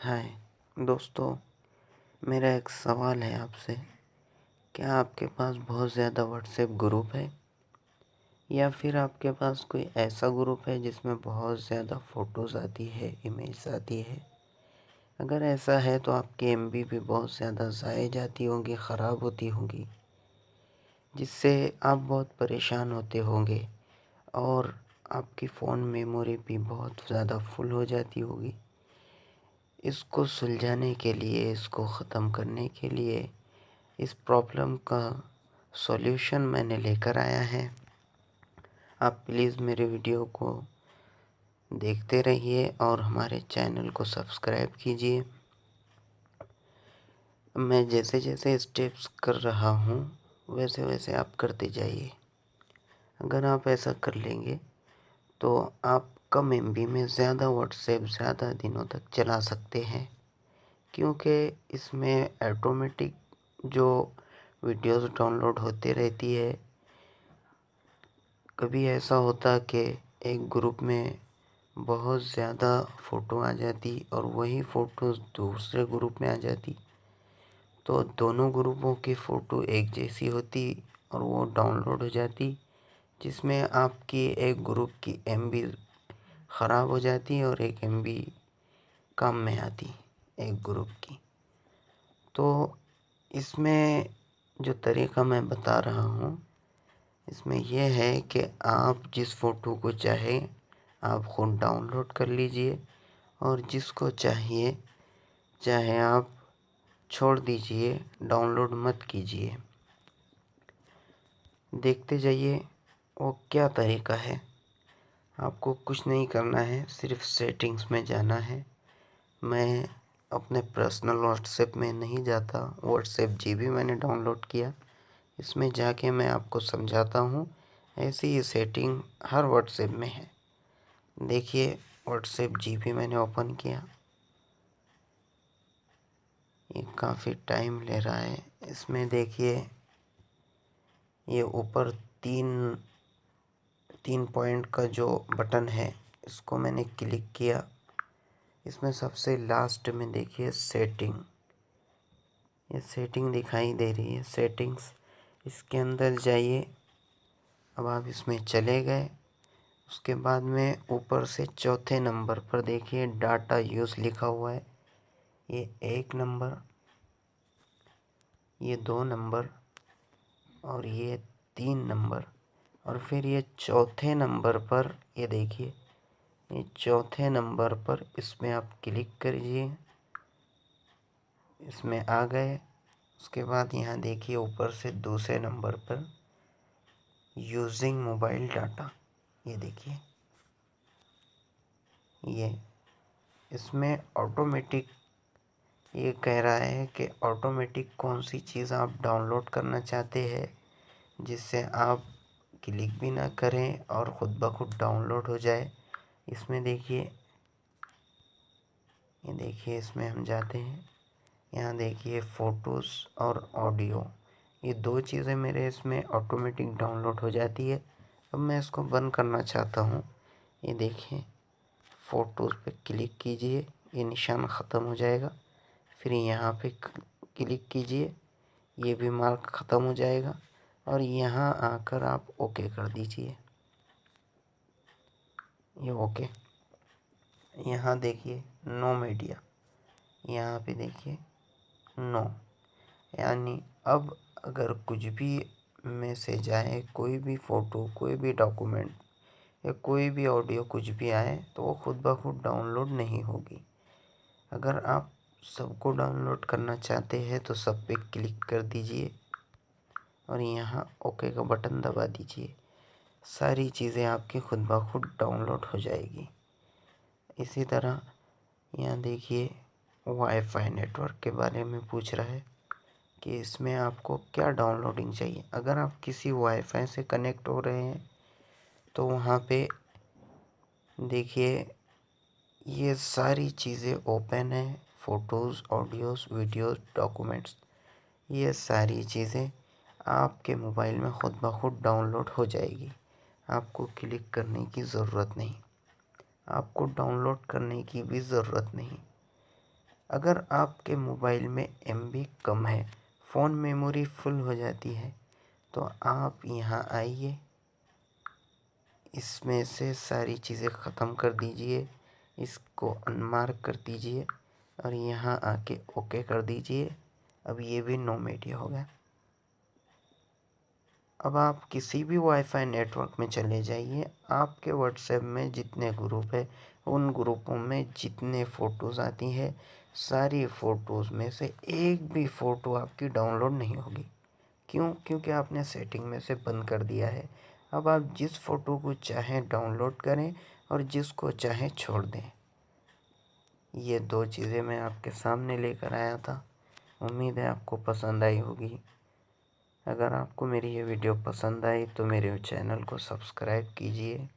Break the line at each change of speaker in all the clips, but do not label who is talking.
हाय दोस्तों, मेरा एक सवाल है आपसे। क्या आपके पास बहुत ज़्यादा व्हाट्सएप ग्रुप है या फिर आपके पास कोई ऐसा ग्रुप है जिसमें बहुत ज़्यादा फ़ोटोज़ आती है, इमेज आती है? अगर ऐसा है तो आपकी एमबी भी बहुत ज़्यादा ज़ाया जाती होंगी, ख़राब होती होंगी, जिससे आप बहुत परेशान होते होंगे और आपकी फ़ोन मेमोरी भी बहुत ज़्यादा फुल हो जाती होगी। इसको सुलझाने के लिए, इसको ख़त्म करने के लिए, इस प्रॉब्लम का सॉल्यूशन मैंने लेकर आया है। आप प्लीज़ मेरे वीडियो को देखते रहिए और हमारे चैनल को सब्सक्राइब कीजिए। मैं जैसे जैसे स्टेप्स कर रहा हूँ वैसे वैसे आप करते जाइए। अगर आप ऐसा कर लेंगे तो आप कम एमबी में ज़्यादा व्हाट्सएप ज़्यादा दिनों तक चला सकते हैं, क्योंकि इसमें ऑटोमेटिक जो वीडियोज़ डाउनलोड होते रहती है। कभी ऐसा होता कि एक ग्रुप में बहुत ज़्यादा फ़ोटो आ जाती और वही फ़ोटोज़ दूसरे ग्रुप में आ जाती, तो दोनों ग्रुपों की फ़ोटो एक जैसी होती और वो डाउनलोड हो जाती, जिसमें आपकी एक ग्रुप की एमबी ख़राब हो जाती और एक एमबी काम में आती एक ग्रुप की। तो इसमें जो तरीका मैं बता रहा हूँ, इसमें यह है कि आप जिस फ़ोटो को चाहें आप खुद डाउनलोड कर लीजिए और जिसको चाहिए चाहे आप छोड़ दीजिए, डाउनलोड मत कीजिए। देखते जाइए वो क्या तरीका है। आपको कुछ नहीं करना है, सिर्फ सेटिंग्स में जाना है। मैं अपने पर्सनल व्हाट्सएप में नहीं जाता, व्हाट्सएप जीबी मैंने डाउनलोड किया, इसमें जाके मैं आपको समझाता हूँ। ऐसी ही सेटिंग हर व्हाट्सएप में है। देखिए, व्हाट्सएप जीबी मैंने ओपन किया, ये काफ़ी टाइम ले रहा है। इसमें देखिए ये ऊपर तीन तीन पॉइंट का जो बटन है इसको मैंने क्लिक किया। इसमें सबसे लास्ट में देखिए सेटिंग, ये सेटिंग दिखाई दे रही है, सेटिंग्स। इसके अंदर जाइए। अब आप इसमें चले गए, उसके बाद में ऊपर से चौथे नंबर पर देखिए डाटा यूज़ लिखा हुआ है। ये 1 नंबर, ये 2 नंबर और ये 3 नंबर और फिर ये चौथे नंबर पर, ये देखिए ये चौथे नंबर पर, इसमें आप क्लिक करिए। इसमें आ गए। उसके बाद यहाँ देखिए ऊपर से दूसरे नंबर पर यूजिंग मोबाइल डाटा, ये देखिए ये इसमें ऑटोमेटिक ये कह रहा है कि ऑटोमेटिक कौन सी चीज़ आप डाउनलोड करना चाहते हैं जिससे आप क्लिक भी ना करें और ख़ुद ब खुद डाउनलोड हो जाए। इसमें देखिए, ये देखिए इसमें हम जाते हैं, यहाँ देखिए फ़ोटोज़ और ऑडियो, ये 2 चीज़ें मेरे इसमें ऑटोमेटिक डाउनलोड हो जाती है। अब मैं इसको बंद करना चाहता हूँ। ये देखिए फ़ोटोज़ पे क्लिक कीजिए, ये निशान ख़त्म हो जाएगा। फिर यहाँ पे क्लिक कीजिए, ये भी मार्क ख़त्म हो जाएगा और यहाँ आकर आप ओके कर दीजिए। ये ओके। यहाँ देखिए नो मीडिया, यहाँ पे देखिए नो, यानी अब अगर कुछ भी मैसेज आए, कोई भी फ़ोटो, कोई भी डॉक्यूमेंट या कोई भी ऑडियो कुछ भी आए तो वो खुद ब खुद डाउनलोड नहीं होगी। अगर आप सबको डाउनलोड करना चाहते हैं तो सब पे क्लिक कर दीजिए और यहाँ ओके का बटन दबा दीजिए। सारी चीज़ें आपकी खुद ब खुद डाउनलोड हो जाएगी। इसी तरह यहाँ देखिए वाईफाई नेटवर्क के बारे में पूछ रहा है कि इसमें आपको क्या डाउनलोडिंग चाहिए। अगर आप किसी वाईफाई से कनेक्ट हो रहे हैं तो वहाँ पे देखिए ये सारी चीज़ें ओपन है, फ़ोटोज़, ऑडियोज़, वीडियोज़, डॉक्यूमेंट्स, ये सारी चीज़ें आपके मोबाइल में ख़ुद ब खुद डाउनलोड हो जाएगी। आपको क्लिक करने की ज़रूरत नहीं, आपको डाउनलोड करने की भी ज़रूरत नहीं। अगर आपके मोबाइल में MB कम है, फ़ोन मेमोरी फुल हो जाती है, तो आप यहाँ आइए, इसमें से सारी चीज़ें ख़त्म कर दीजिए, इसको अनमार्क कर दीजिए और यहाँ आके ओके कर दीजिए। अब ये भी नो मीडिया हो गया। अब आप किसी भी वाईफाई नेटवर्क में चले जाइए, आपके व्हाट्सएप में जितने ग्रुप है, उन ग्रुपों में जितने फ़ोटोज़ आती है, सारी फ़ोटोज़ में से एक भी फ़ोटो आपकी डाउनलोड नहीं होगी। क्यों? क्योंकि आपने सेटिंग में से बंद कर दिया है। अब आप जिस फ़ोटो को चाहें डाउनलोड करें और जिसको चाहें छोड़ दें। ये 2 चीज़ें मैं आपके सामने लेकर आया था। उम्मीद है आपको पसंद आई होगी। अगर आपको मेरी ये वीडियो पसंद आई तो मेरे चैनल को सब्सक्राइब कीजिए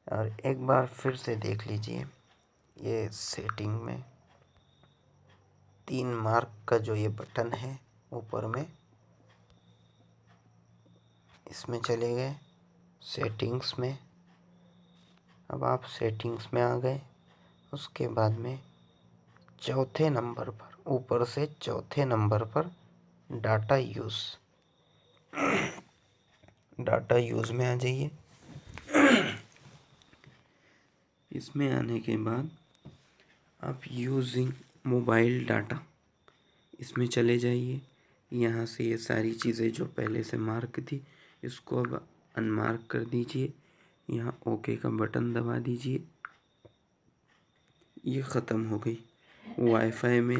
और एक बार फिर से देख लीजिए। ये सेटिंग में 3 मार्क का जो ये बटन है ऊपर में, इसमें चले गए सेटिंग्स में। अब आप सेटिंग्स में आ गए, उसके बाद में चौथे नंबर पर, ऊपर से चौथे नंबर पर डाटा यूज़ में आ जाइए। इसमें आने के बाद आप यूजिंग मोबाइल डाटा, इसमें चले जाइए। यहाँ से ये सारी चीज़ें जो पहले से मार्क थी, इसको अब अनमार्क कर दीजिए। यहाँ ओके का बटन दबा दीजिए। ये ख़त्म हो गई। वाईफाई में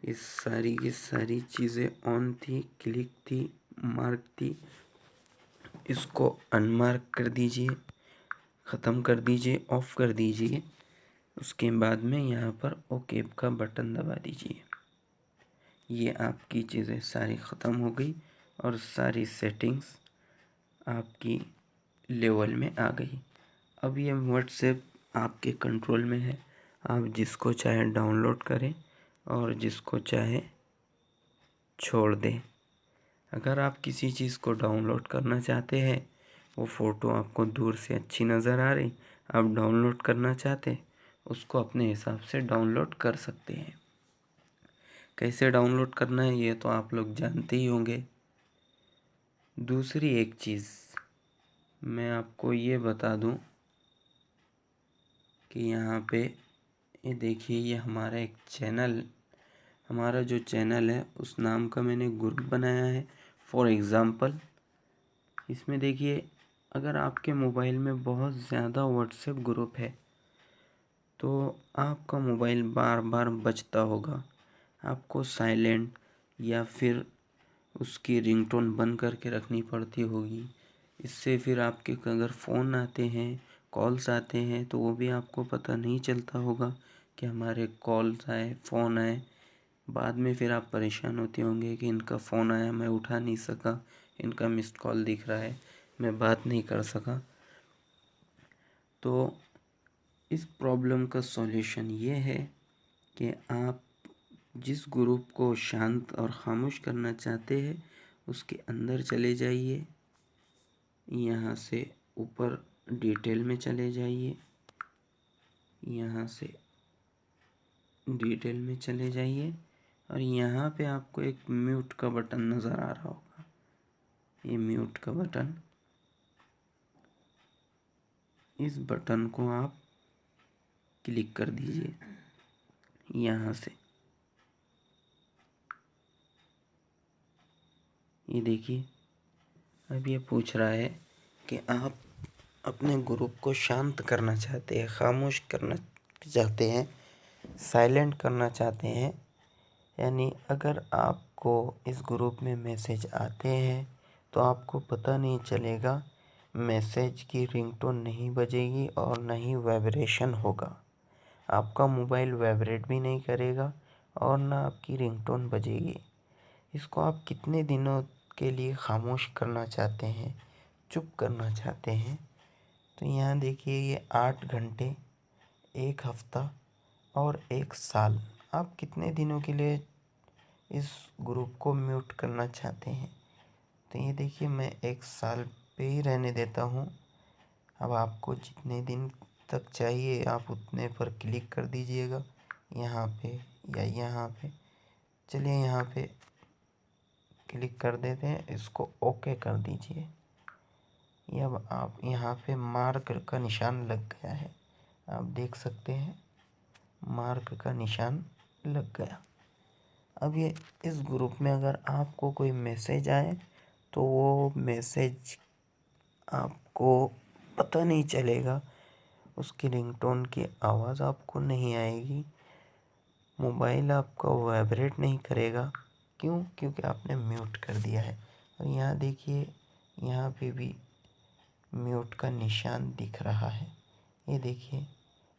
ये सारी की सारी चीज़ें ऑन थी, क्लिक थी, मार्क थी, इसको अनमार्क कर दीजिए, ख़त्म कर दीजिए, ऑफ़ कर दीजिए। उसके बाद में यहाँ पर ओके का बटन दबा दीजिए। ये आपकी चीज़ें सारी ख़त्म हो गई और सारी सेटिंग्स आपकी लेवल में आ गई। अब ये व्हाट्सएप आपके कंट्रोल में है। आप जिसको चाहे डाउनलोड करें और जिसको चाहे छोड़ दें। अगर आप किसी चीज़ को डाउनलोड करना चाहते हैं, वो फ़ोटो आपको दूर से अच्छी नज़र आ रही, आप डाउनलोड करना चाहते, उसको अपने हिसाब से डाउनलोड कर सकते हैं। कैसे डाउनलोड करना है ये तो आप लोग जानते ही होंगे। दूसरी एक चीज़ मैं आपको ये बता दूं कि यहाँ पे ये देखिए, ये हमारा एक चैनल, हमारा जो चैनल है उस नाम का मैंने ग्रुप बनाया है फॉर एग्ज़ाम्पल। इसमें देखिए, अगर आपके मोबाइल में बहुत ज़्यादा व्हाट्सएप ग्रुप है तो आपका मोबाइल बार बार बजता होगा। आपको साइलेंट या फिर उसकी रिंगटोन बंद करके रखनी पड़ती होगी। इससे फिर आपके अगर फ़ोन आते हैं, कॉल्स आते हैं, तो वो भी आपको पता नहीं चलता होगा कि हमारे कॉल्स आए, फ़ोन आए। बाद में फिर आप परेशान होते होंगे कि इनका फ़ोन आया, मैं उठा नहीं सका, इनका मिस्ड कॉल दिख रहा है, मैं बात नहीं कर सका। तो इस प्रॉब्लम का सॉल्यूशन ये है कि आप जिस ग्रुप को शांत और ख़ामोश करना चाहते हैं उसके अंदर चले जाइए। यहाँ से ऊपर डिटेल में चले जाइए, यहाँ से डिटेल में चले जाइए और यहाँ पे आपको एक म्यूट का बटन नज़र आ रहा होगा। ये म्यूट का बटन, इस बटन को आप क्लिक कर दीजिए यहाँ से। ये देखिए, अब ये पूछ रहा है कि आप अपने ग्रुप को शांत करना चाहते हैं, खामोश करना चाहते हैं, साइलेंट करना चाहते हैं। यानी अगर आपको इस ग्रुप में मैसेज आते हैं तो आपको पता नहीं चलेगा, मैसेज की रिंगटोन नहीं बजेगी और ना ही वाइब्रेशन होगा। आपका मोबाइल वाइब्रेट भी नहीं करेगा और ना आपकी रिंगटोन बजेगी। इसको आप कितने दिनों के लिए खामोश करना चाहते हैं, चुप करना चाहते हैं, तो यहाँ देखिए, ये 8 घंटे, 1 हफ्ता और 1 साल, आप कितने दिनों के लिए इस ग्रुप को म्यूट करना चाहते हैं। तो ये देखिए, मैं 1 साल पे ही रहने देता हूँ। अब आपको जितने दिन तक चाहिए आप उतने पर क्लिक कर दीजिएगा। यहाँ पे या यहाँ पे, चलिए यहाँ पे क्लिक कर देते हैं, इसको ओके कर दीजिए। ये अब आप यहाँ पे मार्क का निशान लग गया है, आप देख सकते हैं मार्क का निशान लग गया। अब ये इस ग्रुप में अगर आपको कोई मैसेज आए तो वो मैसेज आपको पता नहीं चलेगा, उसकी रिंगटोन की आवाज़ आपको नहीं आएगी, मोबाइल आपका वाइब्रेट नहीं करेगा। क्यों? क्योंकि आपने म्यूट कर दिया है। और यहाँ देखिए, यहाँ पे भी म्यूट का निशान दिख रहा है। ये देखिए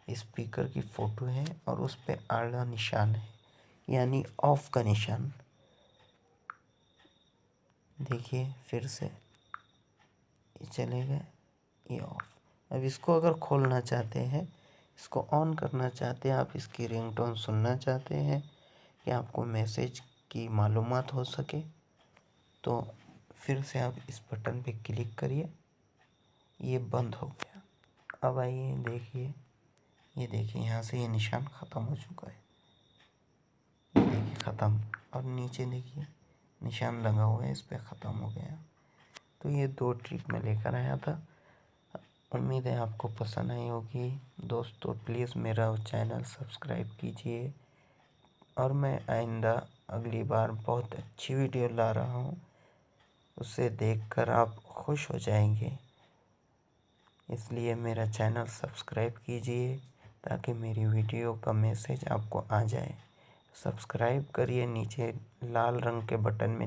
स्पीकर की फ़ोटो है और उस पे आड़ा निशान है, यानी ऑफ का निशान। देखिए फिर से ये चले गए, ये ऑफ। अब इसको अगर खोलना चाहते हैं, इसको ऑन करना चाहते हैं, आप इसकी रिंगटोन सुनना चाहते हैं कि आपको मैसेज की मालूमात हो सके, तो फिर से आप इस बटन पे क्लिक करिए। ये बंद हो गया। अब आइए देखिए, ये देखिए यहाँ से ये निशान ख़त्म हो चुका है। ये देखिए ख़त्म, और नीचे देखिए निशान लगा हुआ है, इस पर ख़त्म हो गया। तो ये 2 ट्रिक मैं लेकर आया था। उम्मीद है आपको पसंद आई होगी। दोस्तों प्लीज़ मेरा चैनल सब्सक्राइब कीजिए, और मैं आइंदा अगली बार बहुत अच्छी वीडियो ला रहा हूँ, उसे देखकर आप खुश हो जाएंगे। इसलिए मेरा चैनल सब्सक्राइब कीजिए ताकि मेरी वीडियो का मैसेज आपको आ जाए। सब्सक्राइब करिए, नीचे लाल रंग के बटन में